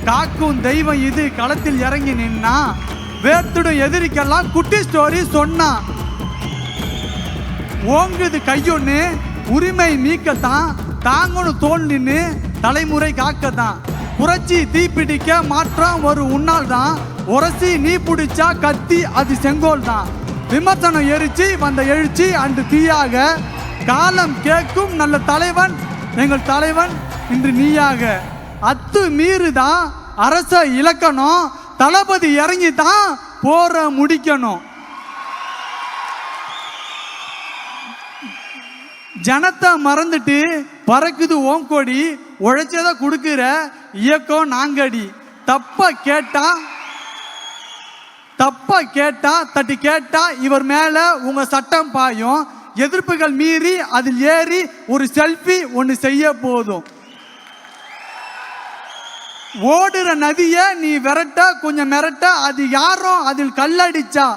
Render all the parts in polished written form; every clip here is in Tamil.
காக்கும் தெய்வம் இது களத்தில் இறங்கி நின்னா, வேர்த்துடும் எதிரிக்கெல்லாம் குட்டி ஸ்டோரி சொன்னா. ஓங்குது கையொன்னு உரிமை மீட்கத்தான், தாங்கணும் தோல் நின்று தலைமுறை காக்கத்தான். புரட்சி தீப்பிடிக்க மாற்றம் ஒரு உன்னால் தான், உரசி நீ பிடிச்சா கத்தி அது செங்கோல் தான். விமர்சனம் எரிச்சு வந்த எழுச்சி அன்று தீயாக, காலம் கேட்கும் நல்ல தலைவன் எங்கள் தலைவன் இன்று நீயாக. அத்து மீறுதான் அரச இலக்கணம், தளபதி இறங்கி தான் போற முடிக்கணும். ஜனத்தை மறந்துட்டு பறக்குது ஓங்கோடி, உழைச்சதை கொடுக்கிற இயக்கம் நாங்கடி. தப்ப கேட்டா தட்டி கேட்டா இவர் மேல உங்க சட்டம் பாயும். எதிர்ப்புகள் மீறி அதில் ஏறி ஒரு செல்ஃபி ஒன்று செய்ய போதும். ஓடுற நதிய நீ விரட்ட கொஞ்சம் மிரட்ட, அது யாரும் அதில் கல்லடிச்சா.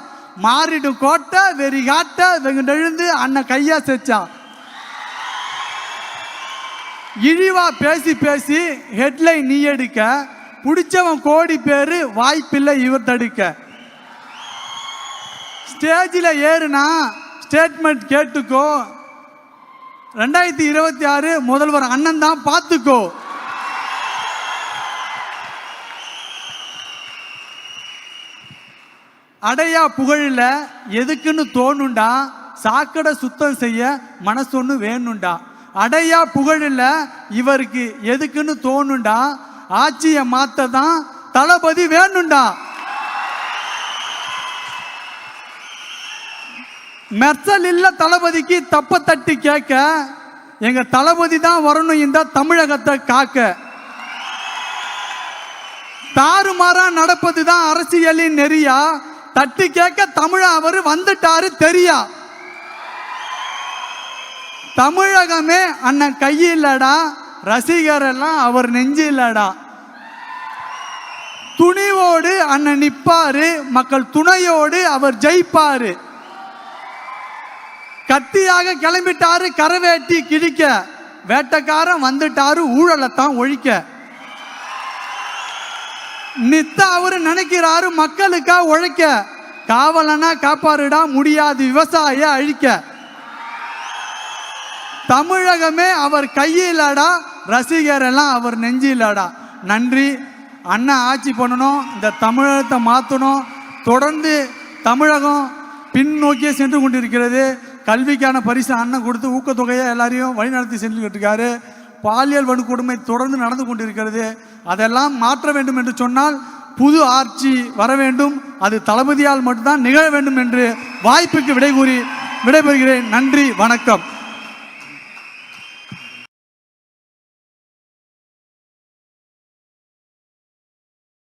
மாறிடும் கோட்டை வெறி காட்ட வெகுண்டெழுந்து அண்ணன் கையா செச்சா. இழிவா பேசி பேசி ஹெட்லைன் நீ எடுக்க, பிடிச்சவன் கோடி பேரு வாய்ப்பில்லை இவர் தடுக்க. ஸ்டேஜில் ஏறுனா ஸ்டேட்மெண்ட் கேட்டுக்கோ, 2026 முதல்வர் அண்ணன் தான் பார்த்துக்கோ. அடையா புகழில் எதுக்குன்னு தோணுண்டா, சாக்கடை சுத்தம் செய்ய மனசொன்னு வேணுண்டா. அடையா புகழில் இவருக்கு எதுக்குன்னு தோணுண்டா, ஆட்சியை மாத்த தான் தளபதி வேணுண்டா. மெர்சல் இல்ல தளபதிக்கு தப்ப தட்டி கேட்க, எங்க தளபதி தான் வரணும் இந்த தமிழகத்தை காக்க. தாறுமாறா நடப்பது தான் அரசியலின் நெறியா, தட்டி கேட்க தமிழ அவர் வந்துட்டாரு தெரியா. தமிழகமே அண்ணன் கையில்லடா, ரசிகர் எல்லாம் அவர் நெஞ்சு இல்லடா. துணிவோடு அண்ணன் நிப்பாரு, மக்கள் துணையோடு அவர் ஜெயிப்பாரு. கத்தியாக கிளம்பிட்டாரு கரவேட்டி கிழிக்க, வேட்டக்காரன் வந்துட்டாரு ஊழலத்தான் ஒழிக்க. நித்த அவரு நினைக்கிறாரு மக்களுக்கா உழைக்க, காவலனா காப்பாருடா முடியாது விவசாய அழிக்க. தமிழகமே அவர் கையிலடா, ரசிகர் எல்லாம் அவர் நெஞ்சிலடா. நன்றி. அண்ணன் ஆட்சி பண்ணணும், இந்த தமிழகத்தை மாற்றணும். தொடர்ந்து தமிழகம் பின்னோக்கியே சென்று கொண்டிருக்கிறது. கல்விக்கான பரிசு அண்ணன் கொடுத்து ஊக்கத்தொகையை எல்லாரையும் வழிநடத்தி சென்றுக்கிட்டு இருக்காரு. பாலியல் வன்கொடுமை தொடர்ந்து நடந்து கொண்டிருக்கிறது. அதெல்லாம் மாற்ற வேண்டும் என்று சொன்னால் புது ஆட்சி வர வேண்டும். அது தளபதியால் மட்டும்தான் நிகழ வேண்டும் என்று வாய்ப்புக்கு விடை கூறி விடைபெறுகிறேன். நன்றி, வணக்கம்.